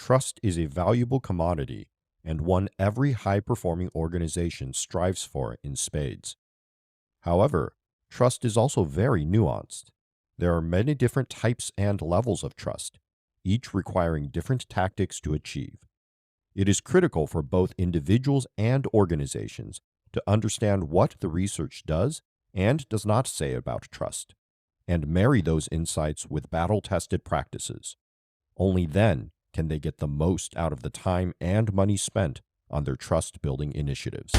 trust is a valuable commodity and one every high-performing organization strives for in spades. However, trust is also very nuanced. There are many different types and levels of trust, each requiring different tactics to achieve. It is critical for both individuals and organizations to understand what the research does and does not say about trust, and marry those insights with battle-tested practices. Only then can they get the most out of the time and money spent on their trust-building initiatives.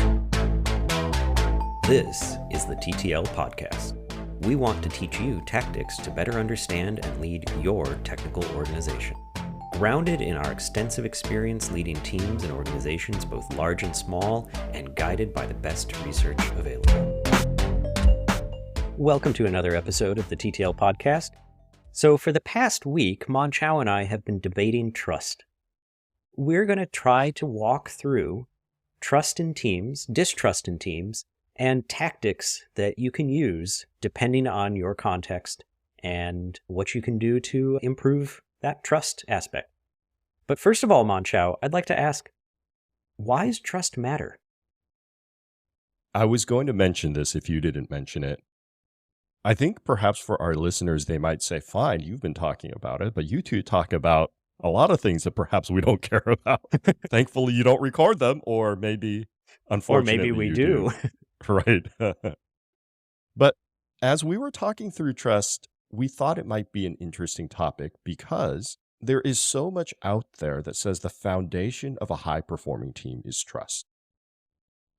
This is the TTL Podcast. We want to teach you tactics to better understand and lead your technical organization. Grounded in our extensive experience leading teams and organizations, both large and small, and guided by the best research available. Welcome to another episode of the TTL Podcast. So for the past week, Mon-Chaio and I have been debating trust. We're going to try to walk through trust in teams, distrust in teams, and tactics that you can use depending on your context and what you can do to improve that trust aspect. But first of all, Mon-Chaio, I'd like to ask, why does trust matter? I was going to mention this if you didn't mention it. I think perhaps for our listeners, they might say, fine, you've been talking about it, but you two talk about a lot of things that perhaps we don't care about. Thankfully, you don't record them, or maybe, unfortunately, or maybe we you do. Right. But as we were talking through trust, we thought it might be an interesting topic because there is so much out there that says the foundation of a high-performing team is trust.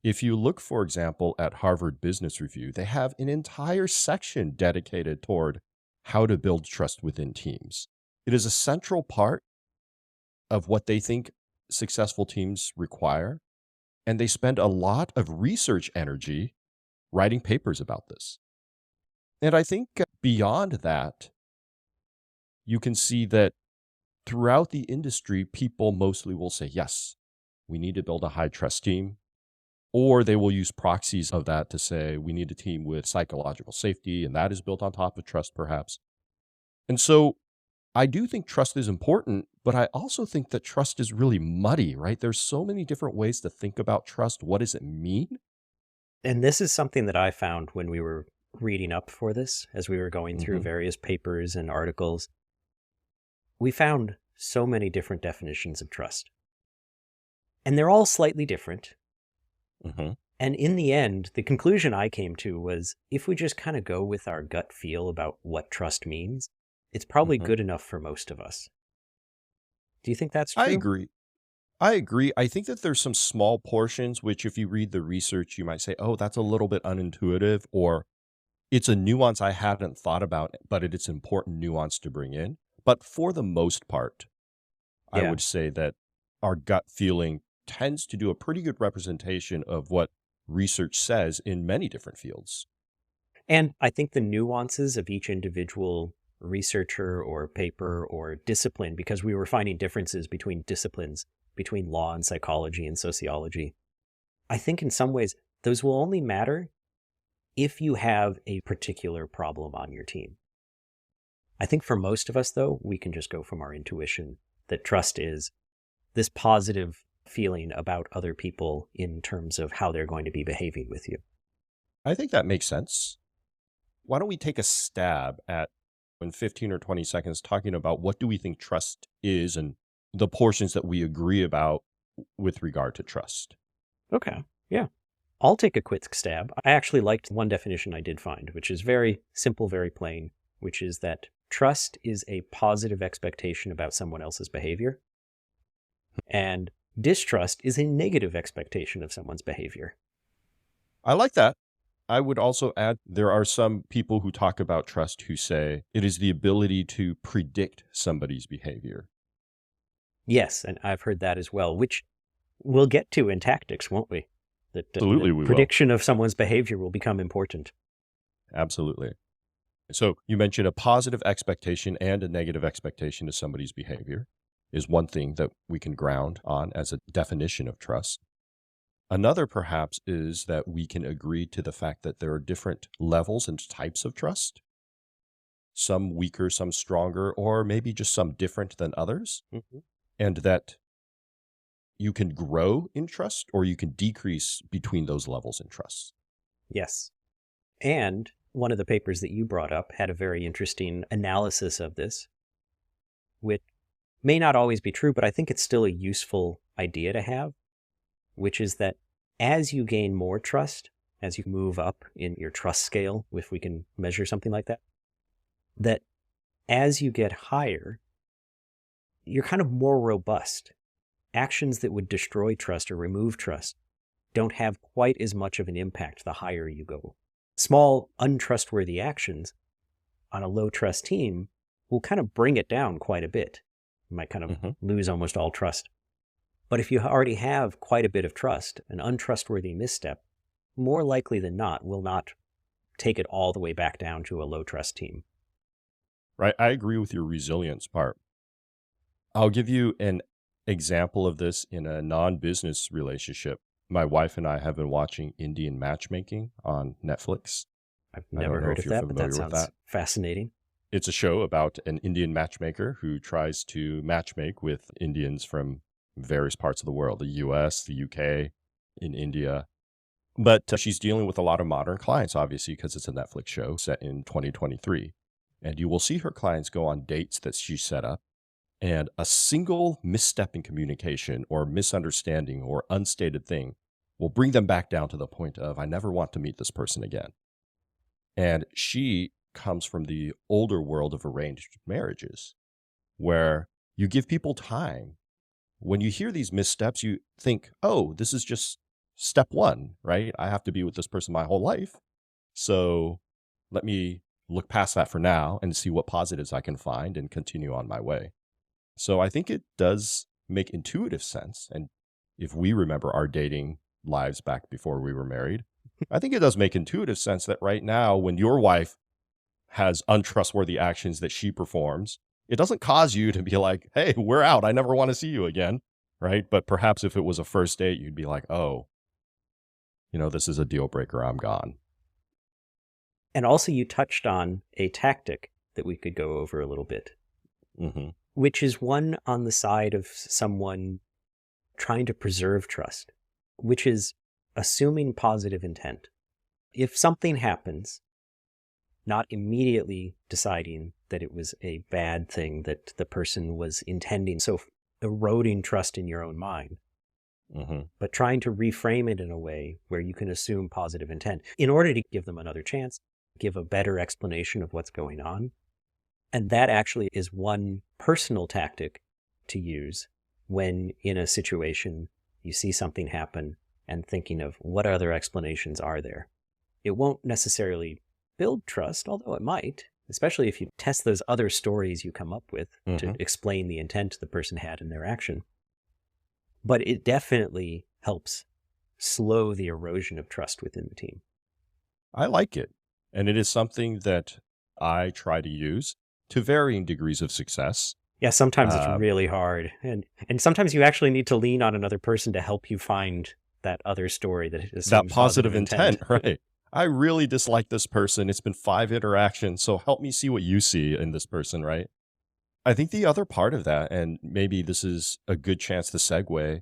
If you look, for example, at Harvard Business Review, they have an entire section dedicated toward how to build trust within teams. It is a central part of what they think successful teams require, and they spend a lot of research energy writing papers about this. And I think beyond that, you can see that throughout the industry, people mostly will say, yes, we need to build a high trust team. Or they will use proxies of that to say, we need a team with psychological safety, and that is built on top of trust, perhaps. And so I do think trust is important, but I also think that trust is really muddy, right? There's so many different ways to think about trust. What does it mean? And this is something that I found when we were reading up for this, as we were going through various papers and articles. We found so many different definitions of trust. And they're all slightly different. And in the end, the conclusion I came to was, if we just kind of go with our gut feel about what trust means, it's probably good enough for most of us. Do you think that's true? I agree. I think that there's some small portions, which if you read the research, you might say, oh, that's a little bit unintuitive, or it's a nuance I hadn't thought about, but it's important nuance to bring in. But for the most part, I would say that our gut feeling tends to do a pretty good representation of what research says in many different fields. And I think the nuances of each individual researcher or paper or discipline, because we were finding differences between disciplines, between law and psychology and sociology, I think in some ways those will only matter if you have a particular problem on your team. I think for most of us, though, we can just go from our intuition that trust is this positive feeling about other people in terms of how they're going to be behaving with you. I think that makes sense. Why don't we take a stab at, in 15 or 20 seconds, talking about what do we think trust is and the portions that we agree about with regard to trust. Okay, yeah. I'll take a quick stab. I actually liked one definition I did find, which is very simple, very plain, which is that trust is a positive expectation about someone else's behavior, and distrust is a negative expectation of someone's behavior. I like that. I would also add there are some people who talk about trust who say it is the ability to predict somebody's behavior. Yes, and I've heard that as well, which we'll get to in tactics, won't we? That Absolutely, we prediction of someone's behavior will become important. Absolutely. So you mentioned a positive expectation and a negative expectation of somebody's behavior is one thing that we can ground on as a definition of trust. Another perhaps is that we can agree to the fact that there are different levels and types of trust. Some weaker, some stronger, or maybe just some different than others. and that you can grow in trust or you can decrease between those levels in trust. Yes. And one of the papers that you brought up had a very interesting analysis of this, which may not always be true, but I think it's still a useful idea to have, which is that as you gain more trust, as you move up in your trust scale, if we can measure something like that, that as you get higher, you're kind of more robust. Actions that would destroy trust or remove trust don't have quite as much of an impact the higher you go. Small, untrustworthy actions on a low trust team will kind of bring it down quite a bit. You might kind of lose almost all trust. But if you already have quite a bit of trust, an untrustworthy misstep, more likely than not, will not take it all the way back down to a low trust team. Right. I agree with your resilience part. I'll give you an example of this in a non-business relationship. My wife and I have been watching Indian matchmaking on Netflix. I've I never don't know heard if of you're that, but that familiar with sounds that. fascinating. It's a show about an Indian matchmaker who tries to matchmake with Indians from various parts of the world, the US, the UK, in India. But she's dealing with a lot of modern clients, obviously, because it's a Netflix show set in 2023. And you will see her clients go on dates that she set up, and a single misstep in communication or misunderstanding or unstated thing will bring them back down to the point of, I never want to meet this person again. And she comes from the older world of arranged marriages, where you give people time. When you hear these missteps, you think, oh, this is just step one, right? I have to be with this person my whole life. So let me look past that for now and see what positives I can find and continue on my way. So I think it does make intuitive sense. And if we remember our dating lives back before we were married, I think it does make intuitive sense that right now, when your wife has untrustworthy actions that she performs, it doesn't cause you to be like, hey, we're out. I never want to see you again. Right. But perhaps if it was a first date, you'd be like, oh, this is a deal breaker. I'm gone. And also you touched on a tactic that we could go over a little bit, which is one on the side of someone trying to preserve trust, which is assuming positive intent. If something happens, not immediately deciding that it was a bad thing that the person was intending, so eroding trust in your own mind, but trying to reframe it in a way where you can assume positive intent in order to give them another chance, give a better explanation of what's going on. And that actually is one personal tactic to use when in a situation you see something happen and thinking of what other explanations are there. It won't necessarily build trust, although it might, especially if you test those other stories you come up with to explain the intent the person had in their action. But it definitely helps slow the erosion of trust within the team. I like it. And it is something that I try to use to varying degrees of success. Yeah, sometimes it's really hard. And sometimes you actually need to lean on another person to help you find that other story that is that positive intent. Right. I really dislike this person. It's been 5 interactions, so help me see what you see in this person, right? I think the other part of that, and maybe this is a good chance to segue,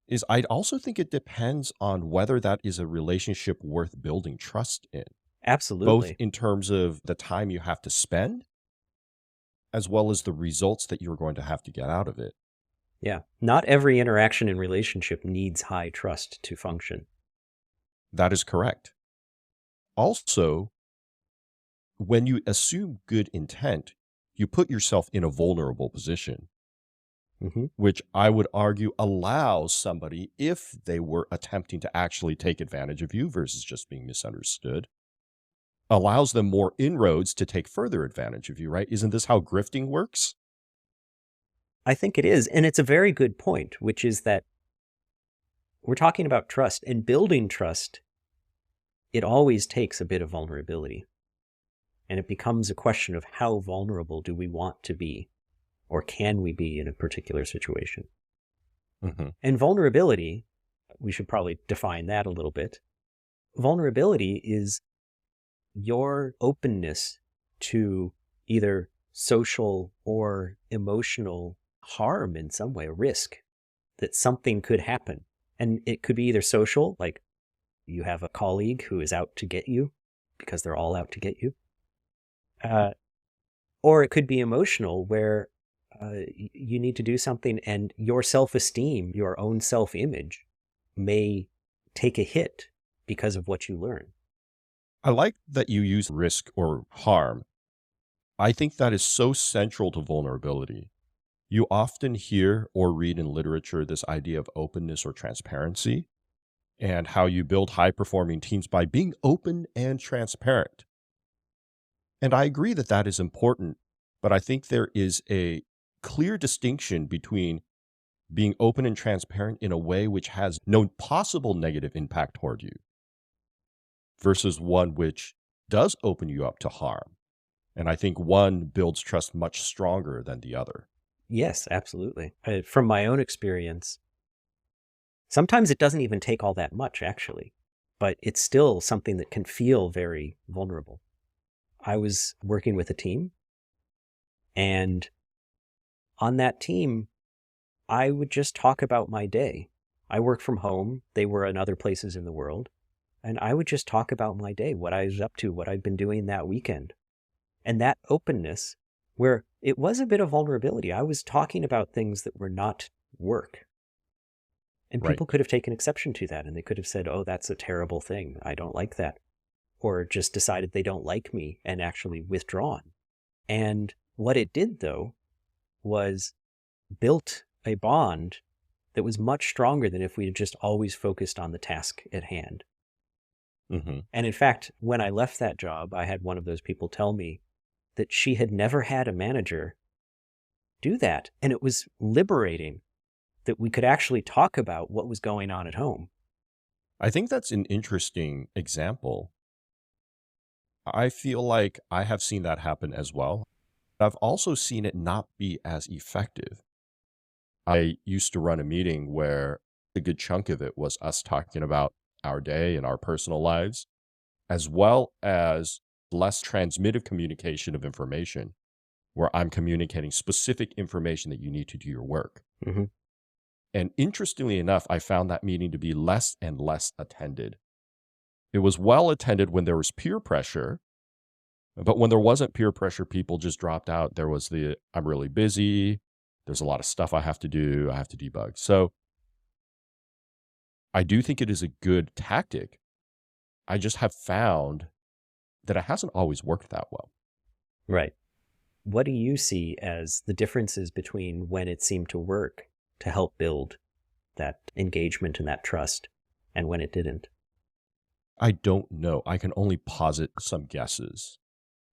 is I also think it depends on whether that is a relationship worth building trust in. Absolutely. Both in terms of the time you have to spend, as well as the results that you're going to have to get out of it. Yeah. Not every interaction in relationship needs high trust to function. That is correct. Also, when you assume good intent, you put yourself in a vulnerable position, which I would argue allows somebody, if they were attempting to actually take advantage of you versus just being misunderstood, allows them more inroads to take further advantage of you, right? Isn't this how grifting works? I think it is. And it's a very good point, which is that we're talking about trust, and building trust, it always takes a bit of vulnerability. And it becomes a question of how vulnerable do we want to be, or can we be in a particular situation? And vulnerability, we should probably define that a little bit. Vulnerability is your openness to either social or emotional harm in some way, a risk that something could happen. And it could be either social, like you have a colleague who is out to get you because they're all out to get you. Or it could be emotional, where you need to do something and your self-esteem, your own self-image may take a hit because of what you learn. I like that you use risk or harm. I think that is so central to vulnerability. You often hear or read in literature this idea of openness or transparency, and how you build high performing teams by being open and transparent. And I agree that that is important, but I think there is a clear distinction between being open and transparent in a way which has no possible negative impact toward you versus one which does open you up to harm. And I think one builds trust much stronger than the other. Yes, absolutely. From my own experience, sometimes it doesn't even take all that much, actually, but it's still something that can feel very vulnerable. I was working with a team, and on that team, I would just talk about my day. I work from home. They were in other places in the world. And I would just talk about my day, what I was up to, what I'd been doing that weekend. And that openness, where it was a bit of vulnerability, I was talking about things that were not work. And Right. people could have taken exception to that, and they could have said, oh, that's a terrible thing. I don't like that. Or just decided they don't like me and actually withdrawn. And what it did, though, was built a bond that was much stronger than if we had just always focused on the task at hand. Mm-hmm. And in fact, when I left that job, I had one of those people tell me that she had never had a manager do that. And it was liberating that we could actually talk about what was going on at home. I think that's an interesting example. I feel like I have seen that happen as well. I've also seen it not be as effective. I used to run a meeting where a good chunk of it was us talking about our day and our personal lives, as well as less transmittive communication of information, where I'm communicating specific information that you need to do your work. Mm-hmm. And interestingly enough, I found that meeting to be less and less attended. It was well attended when there was peer pressure, but when there wasn't peer pressure, people just dropped out. There was I'm really busy. There's a lot of stuff I have to do. I have to debug. So I do think it is a good tactic. I just have found that it hasn't always worked that well. Right. What do you see as the differences between when it seemed to work to help build that engagement and that trust and when it didn't? I don't know. I can only posit some guesses.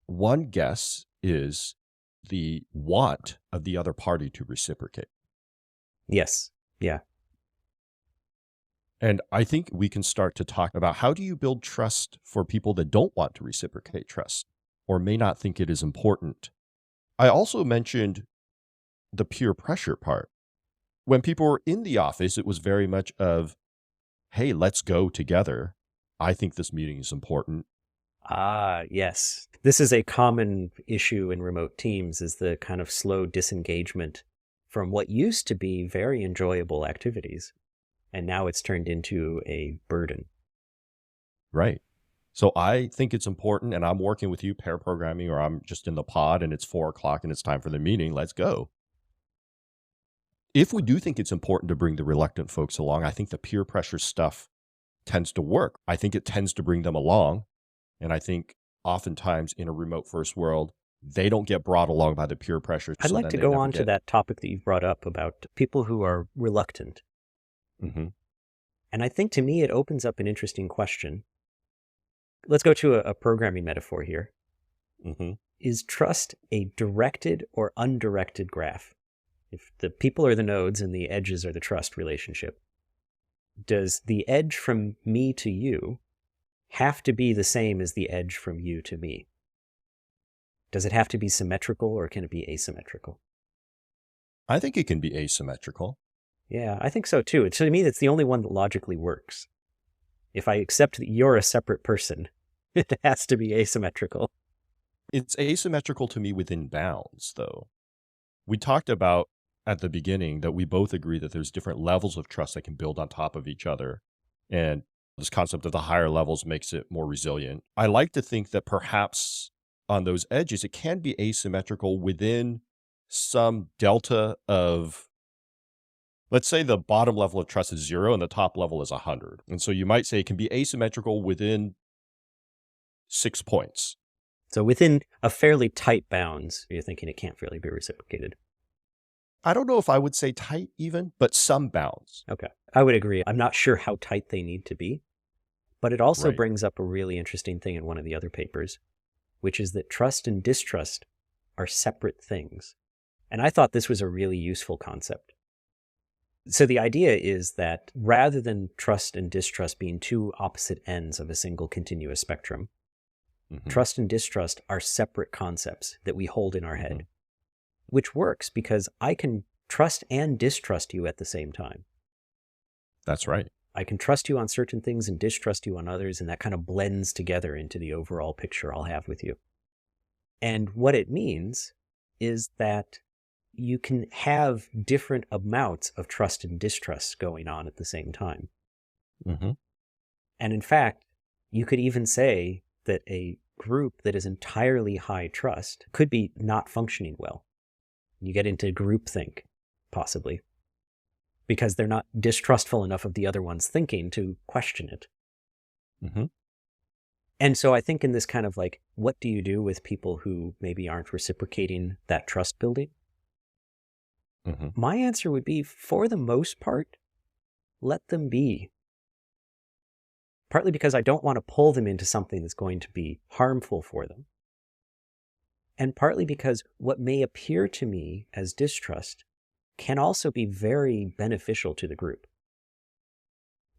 One guess is the want of the other party to reciprocate. Yes. Yeah. And I think we can start to talk about, how do you build trust for people that don't want to reciprocate trust or may not think it is important? I also mentioned the peer pressure part. When people were in the office, it was very much of, hey, let's go together. I think this meeting is important. Ah, yes. This is a common issue in remote teams, is the kind of slow disengagement from what used to be very enjoyable activities. And now it's turned into a burden. Right. So I think it's important, and I'm working with you pair programming, or I'm just in the pod and it's 4 o'clock and it's time for the meeting. Let's go. If we do think it's important to bring the reluctant folks along, I think the peer pressure stuff tends to work. I think it tends to bring them along. And I think oftentimes in a remote first world, they don't get brought along by the peer pressure. I'd like to go on to that topic that you've brought up about people who are reluctant. Mm-hmm. And I think to me, it opens up an interesting question. Let's go to a programming metaphor here. Mm-hmm. Is trust a directed or undirected graph? If the people are the nodes and the edges are the trust relationship, does the edge from me to you have to be the same as the edge from you to me? Does it have to be symmetrical, or can it be asymmetrical? I think it can be asymmetrical. Yeah, I think so too. To me, that's the only one that logically works. If I accept that you're a separate person, it has to be asymmetrical. It's asymmetrical to me within bounds, though. We talked about at the beginning that we both agree that there's different levels of trust that can build on top of each other. And this concept of the higher levels makes it more resilient. I like to think that perhaps on those edges, it can be asymmetrical within some delta of, let's say the bottom level of trust is 0 and the top level is 100. And so you might say it can be asymmetrical within 6 points. So within a fairly tight bounds, you're thinking it can't really be reciprocated. I don't know if I would say tight even, but some bounds. Okay. I would agree. I'm not sure how tight they need to be, but it also Right. brings up a really interesting thing in one of the other papers, which is that trust and distrust are separate things. And I thought this was a really useful concept. So the idea is that rather than trust and distrust being two opposite ends of a single continuous spectrum, trust and distrust are separate concepts that we hold in our head, which works because I can trust and distrust you at the same time. That's right. I can trust you on certain things and distrust you on others, and that kind of blends together into the overall picture I'll have with you. And what it means is that you can have different amounts of trust and distrust going on at the same time. And in fact, you could even say that a group that is entirely high trust could be not functioning well. You get into groupthink, possibly, because they're not distrustful enough of the other one's thinking to question it. And so I think in this kind of like, what do you do with people who maybe aren't reciprocating that trust building? My answer would be, for the most part, let them be. Partly because I don't want to pull them into something that's going to be harmful for them. And partly because what may appear to me as distrust can also be very beneficial to the group.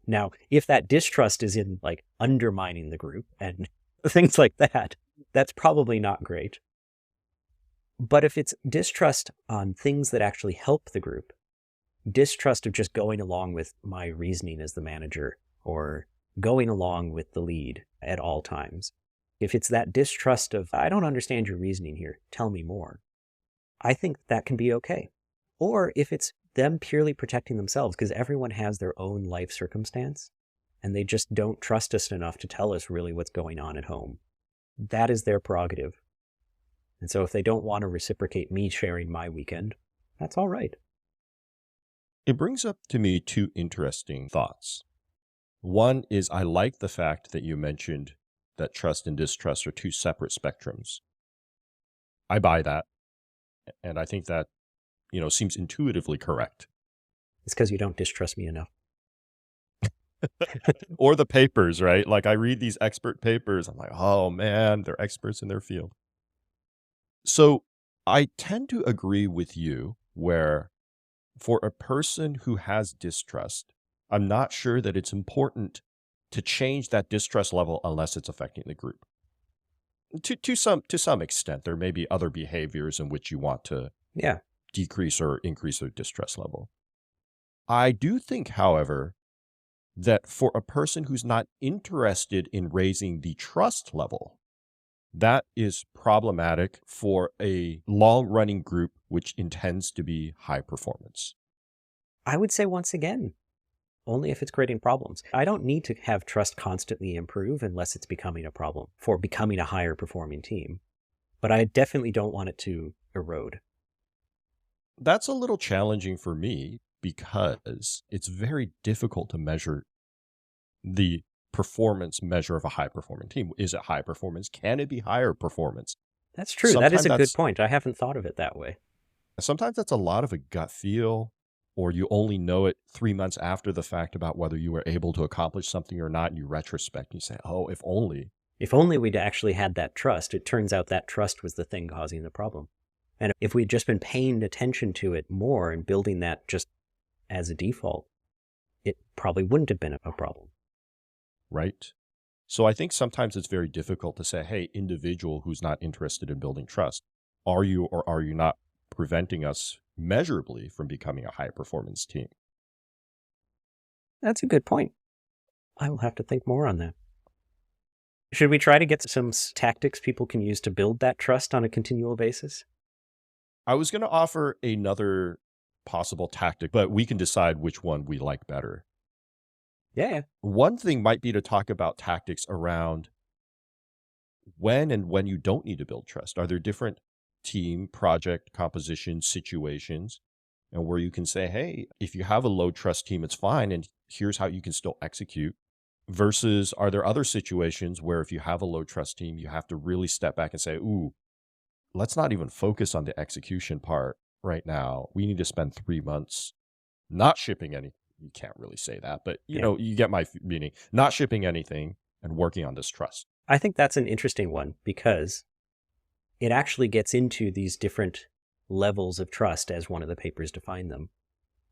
Now, if that distrust is in like undermining the group and things like that, that's probably not great. But if it's distrust on things that actually help the group, distrust of just going along with my reasoning as the manager or going along with the lead at all times, if it's that distrust of, I don't understand your reasoning here, tell me more, I think that can be okay. Or if it's them purely protecting themselves because everyone has their own life circumstance and they just don't trust us enough to tell us really what's going on at home, that is their prerogative. And so if they don't want to reciprocate me sharing my weekend, that's all right. It brings up to me two interesting thoughts. One is I like the fact that you mentioned that trust and distrust are two separate spectrums. I buy that. And I think that, seems intuitively correct. It's because you don't distrust me enough. Or the papers, right? Like I read these expert papers. I'm like, oh man, they're experts in their field. So I tend to agree with you where for a person who has distrust, I'm not sure that it's important to change that distrust level unless it's affecting the group. To some extent, there may be other behaviors in which you want to decrease or increase their distrust level. I do think, however, that for a person who's not interested in raising the trust level, that is problematic for a long-running group which intends to be high performance. I would say once again, only if it's creating problems. I don't need to have trust constantly improve unless it's becoming a problem for becoming a higher performing team. But I definitely don't want it to erode. That's a little challenging for me because it's very difficult to measure the performance measure of a high performing team. Is it high performance? Can it be higher performance? That's true. That is a good point. I haven't thought of it that way. Sometimes that's a lot of a gut feel, or you only know it 3 months after the fact about whether you were able to accomplish something or not, and you retrospect and you say, oh, if only. If only we'd actually had that trust. It turns out that trust was the thing causing the problem. And if we'd just been paying attention to it more and building that just as a default, it probably wouldn't have been a problem. Right? So I think sometimes it's very difficult to say, hey, individual who's not interested in building trust, are you or are you not preventing us measurably from becoming a high performance team? That's a good point. I will have to think more on that. Should we try to get some tactics people can use to build that trust on a continual basis? I was going to offer another possible tactic, but we can decide which one we like better. Yeah. One thing might be to talk about tactics around when you don't need to build trust. Are there different team, project, composition situations, and where you can say, hey, if you have a low trust team, it's fine, and here's how you can still execute? Versus, are there other situations where if you have a low trust team, you have to really step back and say, ooh, let's not even focus on the execution part right now. We need to spend 3 months not shipping any. You can't really say that, but you get my meaning. Not shipping anything and working on this trust. I think that's an interesting one because it actually gets into these different levels of trust as one of the papers defined them.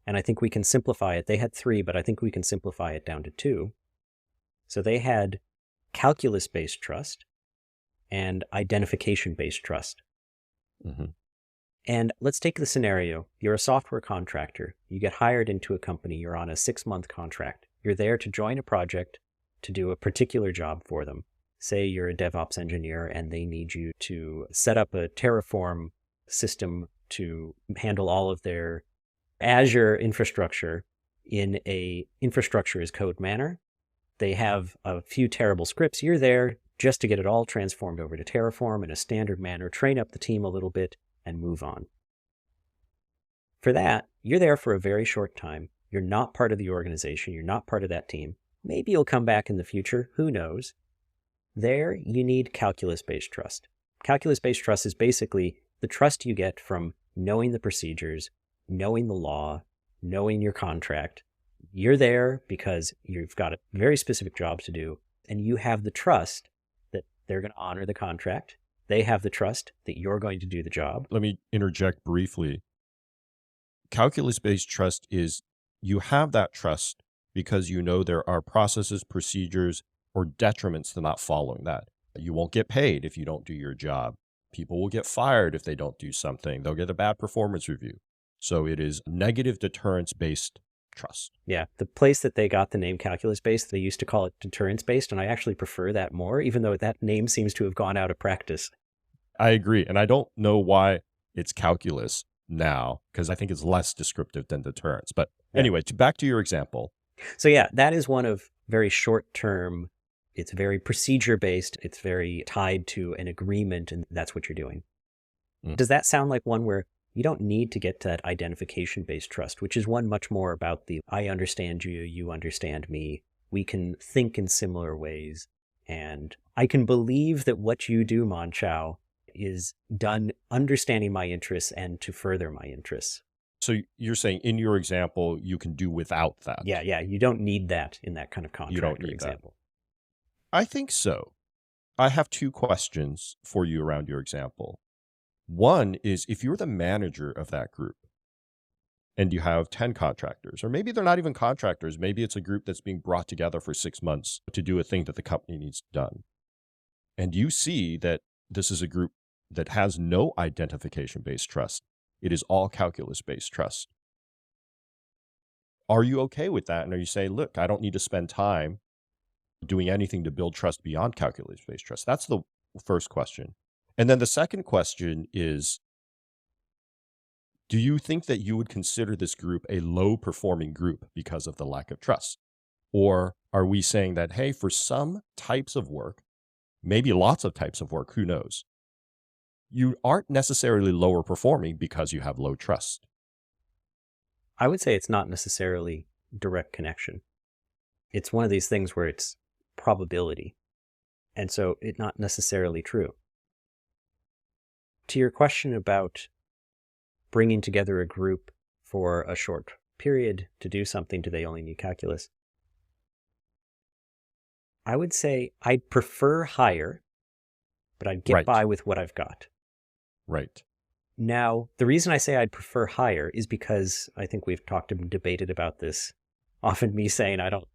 And I think we can simplify it. They had 3, but I think we can simplify it down to 2. So they had calculus-based trust and identification-based trust. Mm-hmm. And let's take the scenario. You're a software contractor. You get hired into a company. You're on a 6-month contract. You're there to join a project to do a particular job for them. Say you're a DevOps engineer and they need you to set up a Terraform system to handle all of their Azure infrastructure in a infrastructure as code manner. They have a few terrible scripts. You're there just to get it all transformed over to Terraform in a standard manner, train up the team a little bit, and move on. For that, you're there for a very short time. You're not part of the organization. You're not part of that team. Maybe you'll come back in the future. Who knows? There, you need calculus-based trust. Calculus-based trust is basically the trust you get from knowing the procedures, knowing the law, knowing your contract. You're there because you've got a very specific job to do, and you have the trust that they're going to honor the contract. They have the trust that you're going to do the job. Let me interject briefly. Calculus-based trust is you have that trust because you know there are processes, procedures, or detriments to not following that. You won't get paid if you don't do your job. People will get fired if they don't do something. They'll get a bad performance review. So it is negative deterrence-based trust. Yeah, the place that they got the name calculus-based, they used to call it deterrence-based, and I actually prefer that more, even though that name seems to have gone out of practice. I agree, and I don't know why it's calculus now, because I think it's less descriptive than deterrence. But anyway, back to your example. So yeah, that is one of very short-term. It's very procedure-based. It's very tied to an agreement, and that's what you're doing. Does that sound like one where you don't need to get to that identification-based trust, which is one much more about the I understand you, you understand me. We can think in similar ways. And I can believe that what you do, Mon-Chaio, is done understanding my interests and to further my interests. So you're saying in your example, you can do without that? Yeah. You don't need that in that kind of contract. You don't need example. That. I think so. I have 2 questions for you around your example. One is if you're the manager of that group and you have 10 contractors, or maybe they're not even contractors, maybe it's a group that's being brought together for 6 months to do a thing that the company needs done. And you see that this is a group that has no identification-based trust. It is all calculus-based trust. Are you okay with that? And are you saying, look, I don't need to spend time doing anything to build trust beyond calculus-based trust? That's the first question. And then the second question is, do you think that you would consider this group a low-performing group because of the lack of trust? Or are we saying that, hey, for some types of work, maybe lots of types of work, who knows, you aren't necessarily lower performing because you have low trust? I would say it's not necessarily direct connection. It's one of these things where it's probability. And so it's not necessarily true. To your question about bringing together a group for a short period to do something, do they only need calculus? I would say I'd prefer higher, but I'd get by with what I've got. Right. Now, the reason I say I'd prefer higher is because I think we've talked and debated about this. Often me saying, I don't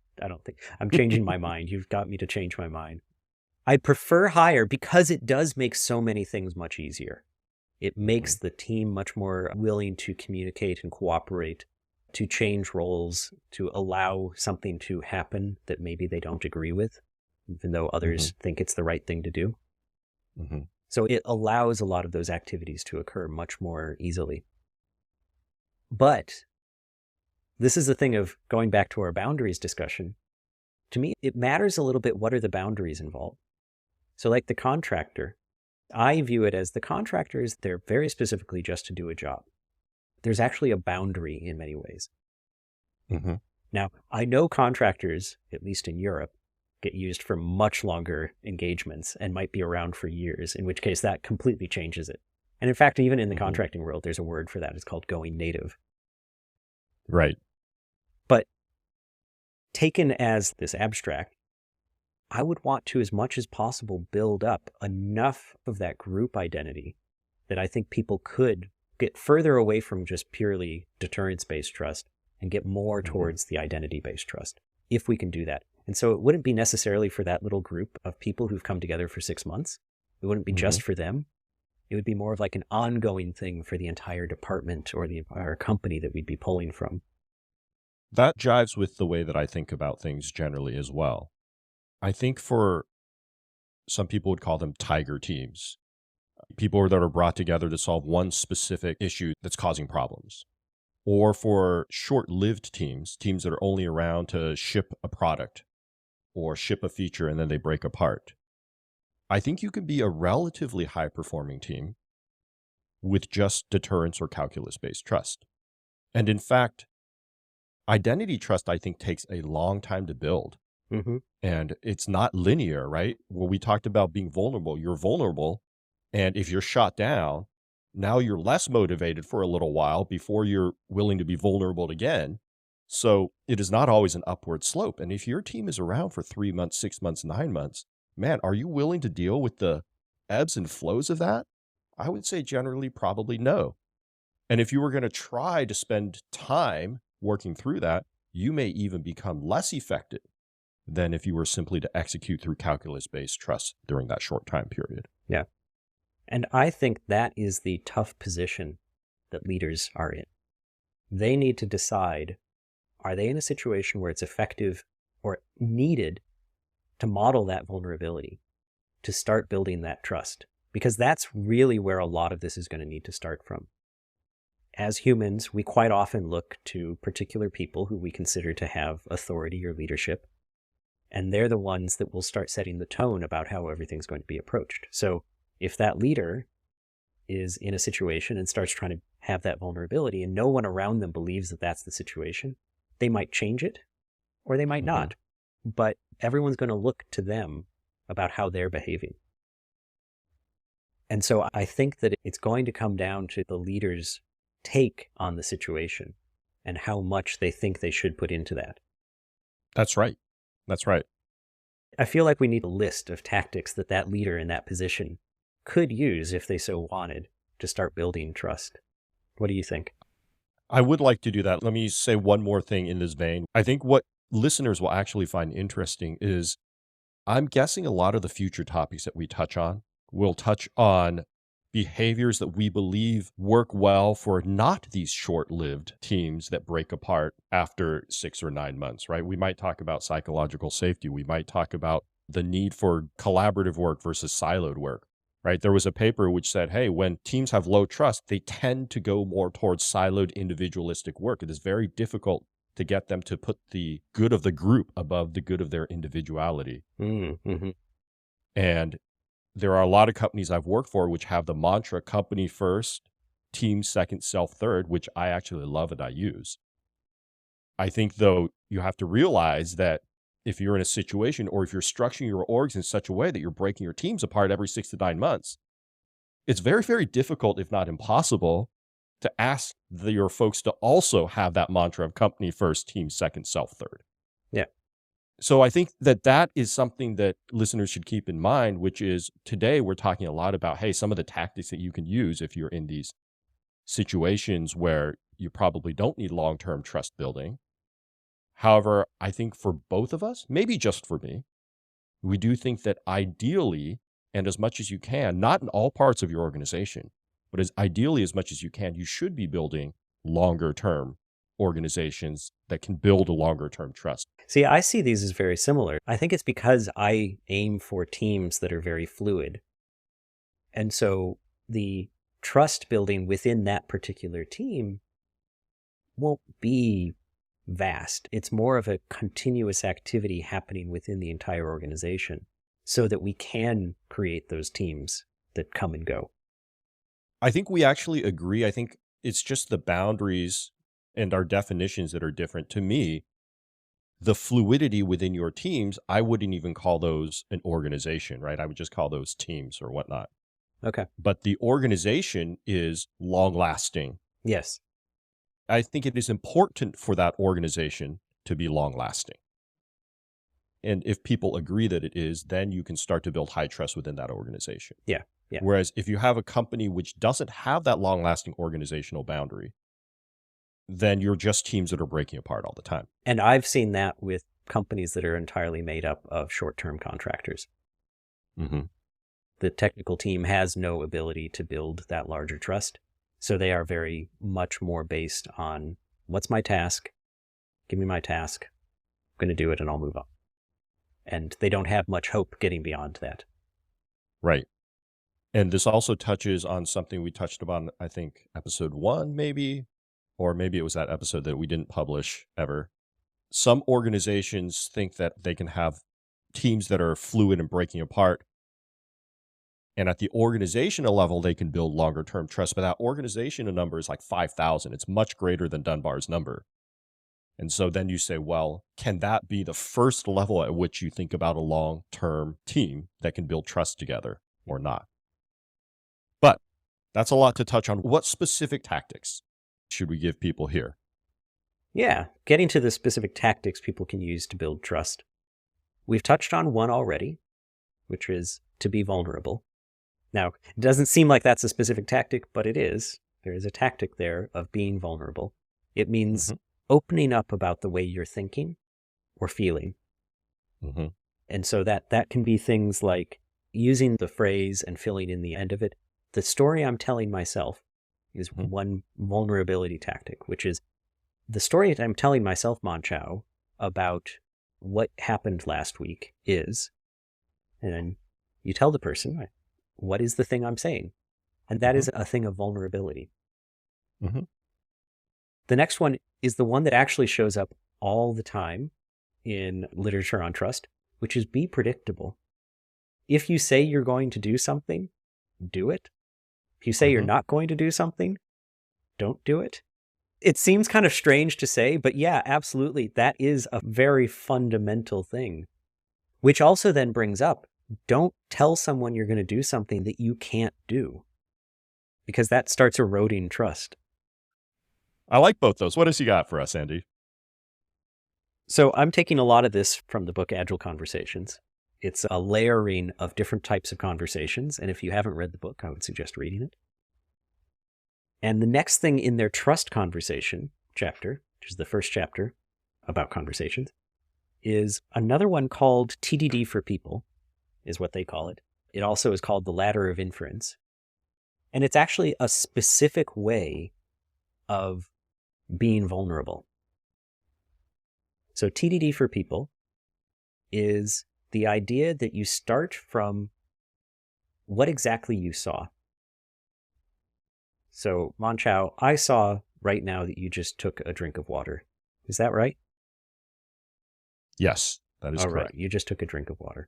think I'm changing my mind. You've got me to change my mind. I'd prefer higher because it does make so many things much easier. It makes the team much more willing to communicate and cooperate, to change roles, to allow something to happen that maybe they don't agree with, even though others think it's the right thing to do. So it allows a lot of those activities to occur much more easily. But this is the thing of going back to our boundaries discussion. To me, it matters a little bit what are the boundaries involved. So like the contractor, I view it as the contractor is there very specifically just to do a job. There's actually a boundary in many ways. Mm-hmm. Now, I know contractors, at least in Europe, get used for much longer engagements and might be around for years, in which case that completely changes it. And in fact, even in the contracting world, there's a word for that. It's called going native. Right. But taken as this abstract, I would want to, as much as possible, build up enough of that group identity that I think people could get further away from just purely deterrence-based trust and get more towards the identity-based trust, if we can do that. And so it wouldn't be necessarily for that little group of people who've come together for 6 months. It wouldn't be just for them. It would be more of like an ongoing thing for the entire department or the entire company that we'd be pulling from. That jives with the way that I think about things generally as well. I think for some people would call them tiger teams, people that are brought together to solve one specific issue that's causing problems. Or for short-lived teams, teams that are only around to ship a product or ship a feature and then they break apart. I think you can be a relatively high-performing team with just deterrence or calculus-based trust. And in fact, identity trust, I think, takes a long time to build. And it's not linear, right? When we talked about being vulnerable, you're vulnerable. And if you're shot down, now you're less motivated for a little while before you're willing to be vulnerable again. So it is not always an upward slope. And if your team is around for 3 months, 6 months, 9 months, man, are you willing to deal with the ebbs and flows of that? I would say generally probably no. And if you were going to try to spend time working through that, you may even become less effective than if you were simply to execute through calculus-based trust during that short time period. Yeah. And I think that is the tough position that leaders are in. They need to decide, are they in a situation where it's effective or needed to model that vulnerability, to start building that trust? Because that's really where a lot of this is going to need to start from. As humans, we quite often look to particular people who we consider to have authority or leadership, and they're the ones that will start setting the tone about how everything's going to be approached. So if that leader is in a situation and starts trying to have that vulnerability and no one around them believes that that's the situation, they might change it or they might not. But everyone's going to look to them about how they're behaving. And so I think that it's going to come down to the leader's take on the situation and how much they think they should put into that. That's right. That's right. I feel like we need a list of tactics that that leader in that position could use if they so wanted to start building trust. What do you think? I would like to do that. Let me say one more thing in this vein. I think what listeners will actually find interesting is I'm guessing a lot of the future topics that we touch on will touch on behaviors that we believe work well for not these short-lived teams that break apart after 6 or 9 months, right? We might talk about psychological safety. We might talk about the need for collaborative work versus siloed work, right? There was a paper which said, hey, when teams have low trust, they tend to go more towards siloed individualistic work. It is very difficult to get them to put the good of the group above the good of their individuality. And there are a lot of companies I've worked for which have the mantra company first, team second, self third, which I actually love and I use. I think, though, you have to realize that if you're in a situation or if you're structuring your orgs in such a way that you're breaking your teams apart every 6 to 9 months, it's very, very difficult, if not impossible, to ask your folks to also have that mantra of company first, team second, self third. Yeah. So I think that that is something that listeners should keep in mind, which is today we're talking a lot about, hey, some of the tactics that you can use if you're in these situations where you probably don't need long-term trust building. However, I think for both of us, maybe just for me, we do think that ideally, and as much as you can, not in all parts of your organization, but as ideally as much as you can, you should be building longer-term organizations that can build a longer-term trust. See, I see these as very similar. I think it's because I aim for teams that are very fluid. And so the trust building within that particular team won't be vast. It's more of a continuous activity happening within the entire organization so that we can create those teams that come and go. I think we actually agree. I think it's just the boundaries and our definitions that are different. To me, the fluidity within your teams, I wouldn't even call those an organization, right? I would just call those teams or whatnot. Okay. But the organization is long lasting. Yes. I think it is important for that organization to be long lasting. And if people agree that it is, then you can start to build high trust within that organization. Yeah. Yeah. Whereas if you have a company which doesn't have that long lasting organizational boundary, then you're just teams that are breaking apart all the time. And I've seen that with companies that are entirely made up of short-term contractors. Mm-hmm. The technical team has no ability to build that larger trust. So they are very much more based on what's my task? Give me my task. I'm going to do it and I'll move on. And they don't have much hope getting beyond that. Right. And this also touches on something we touched upon, I think, episode 1, maybe, or maybe it was that episode that we didn't publish ever. Some organizations think that they can have teams that are fluid and breaking apart. And at the organizational level, they can build longer term trust. But that organizational number is like 5,000. It's much greater than Dunbar's number. And so then you say, well, can that be the first level at which you think about a long term team that can build trust together or not? But that's a lot to touch on. What specific tactics should we give people here? Yeah, getting to the specific tactics people can use to build trust. We've touched on one already, which is to be vulnerable. Now, it doesn't seem like that's a specific tactic, but it is. There is a tactic there of being vulnerable. It means opening up about the way you're thinking or feeling. Mm-hmm. And so that can be things like using the phrase and filling in the end of it. The story I'm telling myself is one vulnerability tactic, which is the story that I'm telling myself, Mon-Chaio, about what happened last week is, and then you tell the person, what is the thing I'm saying? And that is a thing of vulnerability. Mm-hmm. The next one is the one that actually shows up all the time in literature on trust, which is be predictable. If you say you're going to do something, do it. If you say you're not going to do something, don't do it. It seems kind of strange to say, but yeah, absolutely. That is a very fundamental thing, which also then brings up, don't tell someone you're going to do something that you can't do, because that starts eroding trust. I like both those. What else you got for us, Andy? So I'm taking a lot of this from the book Agile Conversations. It's a layering of different types of conversations. And if you haven't read the book, I would suggest reading it. And the next thing in their trust conversation chapter, which is the first chapter about conversations, is another one called TDD for people, is what they call it. It also is called the ladder of inference. And it's actually a specific way of being vulnerable. So TDD for people is the idea that you start from what exactly you saw. So, Mon-Chaio, I saw right now that you just took a drink of water. Is that right? Yes, that is All correct. right, you just took a drink of water.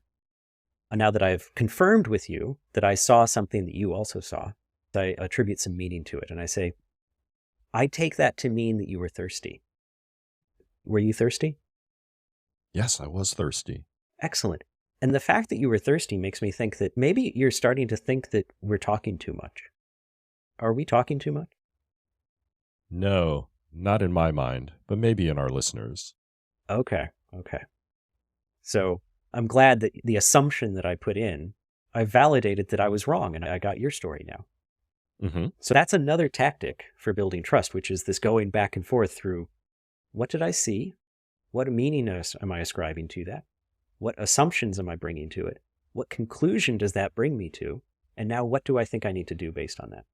And now that I've confirmed with you that I saw something that you also saw, I attribute some meaning to it. And I say, I take that to mean that you were thirsty. Were you thirsty? Yes, I was thirsty. Excellent. And the fact that you were thirsty makes me think that maybe you're starting to think that we're talking too much. Are we talking too much? No, not in my mind, but maybe in our listeners. Okay. So I'm glad that the assumption that I put in, I validated that I was wrong and I got your story now. Mm-hmm. So that's another tactic for building trust, which is this going back and forth through what did I see? What meaning am I ascribing to that? What assumptions am I bringing to it? What conclusion does that bring me to? And now what do I think I need to do based on that?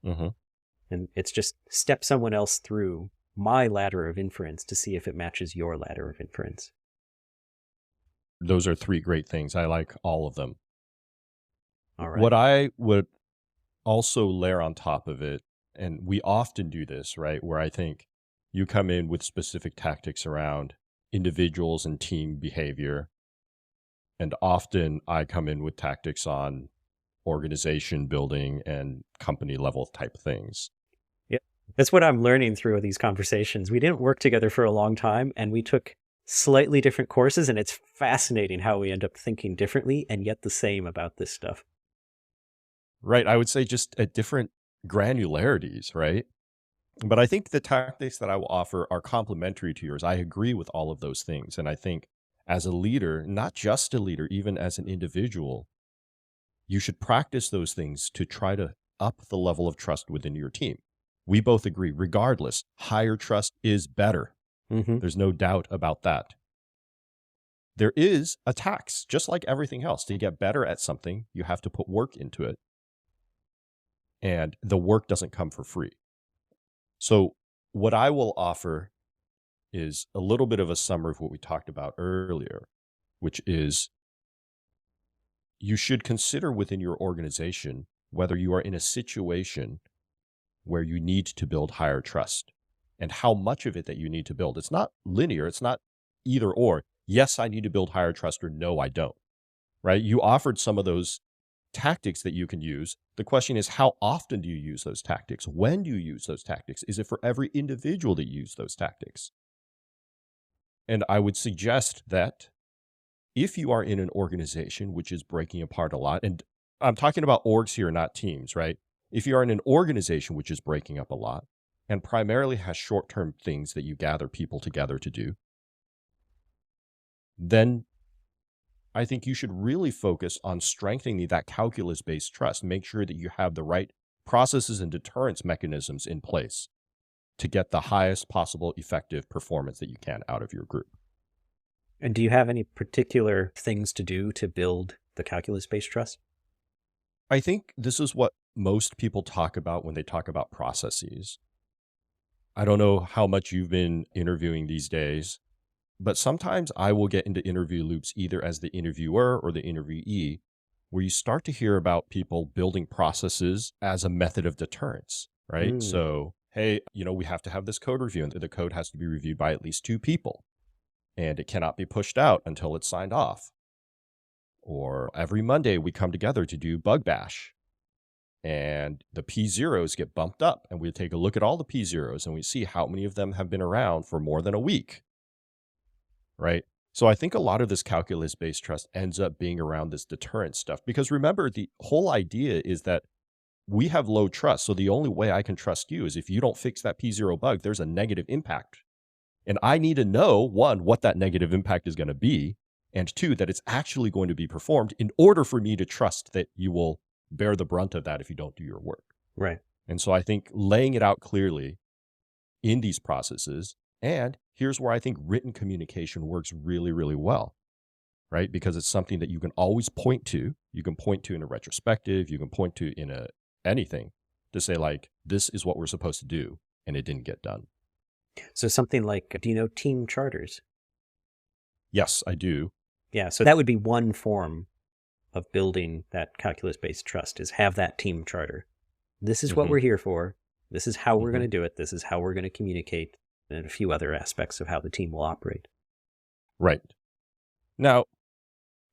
Mm-hmm. And it's just step someone else through my ladder of inference to see if it matches your ladder of inference. Those are 3 great things. I like all of them. All right. What I would also layer on top of it, and we often do this, right, where I think You come in with specific tactics around individuals and team behavior. And often I come in with tactics on organization building and company level type things. Yeah. That's what I'm learning through these conversations. We didn't work together for a long time, and we took slightly different courses, and it's fascinating how we end up thinking differently and yet the same about this stuff. Right. I would say just at different granularities, right? But I think the tactics that I will offer are complementary to yours. I agree with all of those things. And I think as a leader, not just a leader, even as an individual, you should practice those things to try to up the level of trust within your team. We both agree, regardless, higher trust is better. Mm-hmm. There's no doubt about that. There is a tax, just like everything else. To get better at something, you have to put work into it. And the work doesn't come for free. So what I will offer is a little bit of a summary of what we talked about earlier, which is you should consider within your organization whether you are in a situation where you need to build higher trust and how much of it that you need to build. It's not linear. It's not either or. Yes, I need to build higher trust, or no, I don't, right? You offered some of those tactics that you can use. The question is, how often do you use those tactics? When do you use those tactics? Is it for every individual that you use those tactics? And I would suggest that if you are in an organization which is breaking apart a lot, and I'm talking about orgs here, not teams, right? If you are in an organization which is breaking up a lot and primarily has short-term things that you gather people together to do, then I think you should really focus on strengthening that calculus-based trust. Make sure that you have the right processes and deterrence mechanisms in place to get the highest possible effective performance that you can out of your group. And do you have any particular things to do to build the calculus-based trust? I think this is what most people talk about when they talk about processes. I don't know how much you've been interviewing these days, but sometimes I will get into interview loops either as the interviewer or the interviewee, where you start to hear about people building processes as a method of deterrence, right? So, hey, we have to have this code review, and the code has to be reviewed by at least 2 people, and it cannot be pushed out until it's signed off. Or every Monday we come together to do bug bash, and the P0s get bumped up, and we take a look at all the P0s and we see how many of them have been around for more than a week. Right? So I think a lot of this calculus-based trust ends up being around this deterrence stuff. Because remember, the whole idea is that we have low trust. So the only way I can trust you is if you don't fix that P0 bug, there's a negative impact. And I need to know, 1, what that negative impact is going to be, and 2, that it's actually going to be performed in order for me to trust that you will bear the brunt of that if you don't do your work. Right. And so I think laying it out clearly in these processes. And here's where I think written communication works really, really well, right? Because it's something that you can always point to. You can point to in a retrospective. You can point to in anything to say, like, this is what we're supposed to do, and it didn't get done. So something like, do you know team charters? Yes, I do. Yeah, so that would be one form of building that calculus-based trust, is have that team charter. This is what we're here for. This is how we're going to do it. This is how we're going to communicate, and a few other aspects of how the team will operate. Right. Now,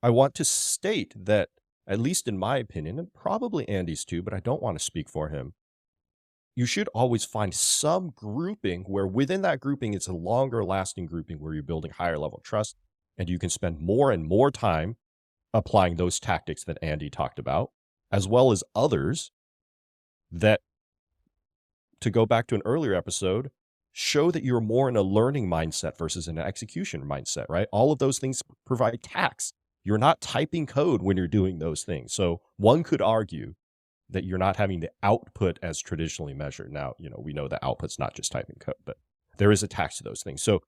I want to state that, at least in my opinion, and probably Andy's too, but I don't want to speak for him, you should always find some grouping where within that grouping, it's a longer lasting grouping where you're building higher level trust, and you can spend more and more time applying those tactics that Andy talked about, as well as others that, to go back to an earlier episode, show that you're more in a learning mindset versus an execution mindset, right? All of those things provide tax. You're not typing code when you're doing those things. So one could argue that you're not having the output as traditionally measured. Now, we know the output's not just typing code, but there is a tax to those things. So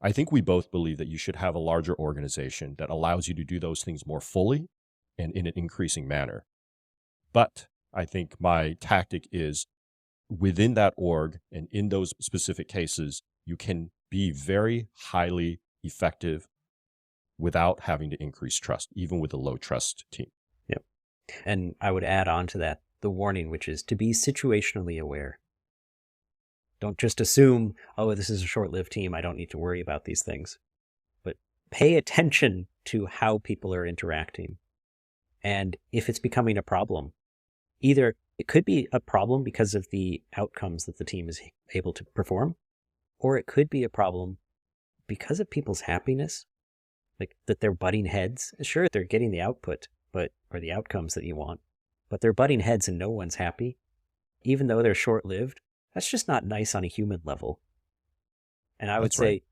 I think we both believe that you should have a larger organization that allows you to do those things more fully and in an increasing manner. But I think my tactic is within that org and in those specific cases, you can be very highly effective without having to increase trust, even with a low trust team. Yep. And I would add on to that the warning, which is to be situationally aware. Don't just assume, oh, this is a short-lived team, I don't need to worry about these things. But pay attention to how people are interacting. And if it's becoming a problem, either it could be a problem because of the outcomes that the team is able to perform, or it could be a problem because of people's happiness, like that they're butting heads. Sure, they're getting the output, or the outcomes that you want, but they're butting heads and no one's happy. Even though they're short-lived, that's just not nice on a human level. And I would That's right. say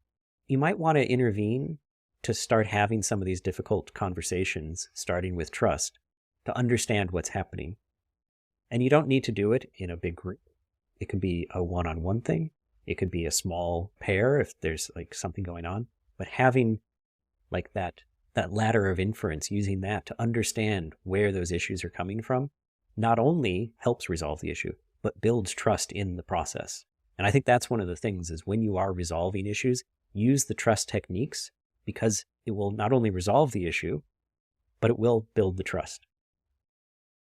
you might want to intervene to start having some of these difficult conversations, starting with trust, to understand what's happening. And you don't need to do it in a big group. It can be a one-on-one thing. It could be a small pair if there's like something going on. But having like that ladder of inference, using that to understand where those issues are coming from, not only helps resolve the issue, but builds trust in the process. And I think that's one of the things is when you are resolving issues, use the trust techniques because it will not only resolve the issue, but it will build the trust.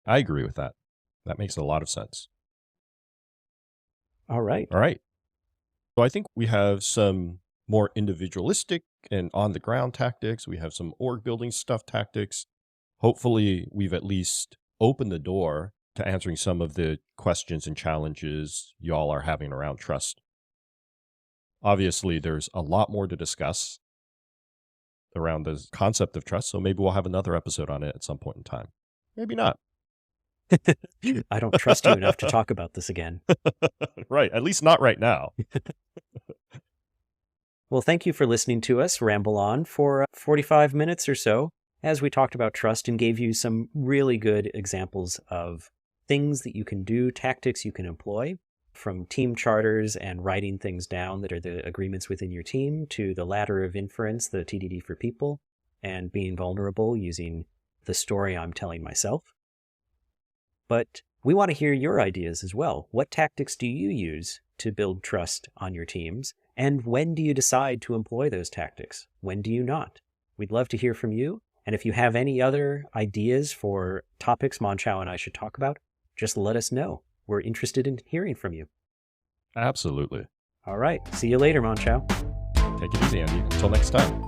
I agree with that. That makes a lot of sense. All right. All right. So I think we have some more individualistic and on the ground tactics. We have some org building stuff tactics. Hopefully, we've at least opened the door to answering some of the questions and challenges y'all are having around trust. Obviously, there's a lot more to discuss around the concept of trust, so maybe we'll have another episode on it at some point in time. Maybe not. I don't trust you enough to talk about this again. Right, at least not right now. Well, thank you for listening to us ramble on for 45 minutes or so as we talked about trust and gave you some really good examples of things that you can do, tactics you can employ, from team charters and writing things down that are the agreements within your team to the ladder of inference, the TDD for people, and being vulnerable using the story I'm telling myself. But we want to hear your ideas as well. What tactics do you use to build trust on your teams? And when do you decide to employ those tactics? When do you not? We'd love to hear from you. And if you have any other ideas for topics Mon-Chaio and I should talk about, just let us know. We're interested in hearing from you. Absolutely. All right. See you later, Mon-Chaio. Take it easy, Andy. Until next time.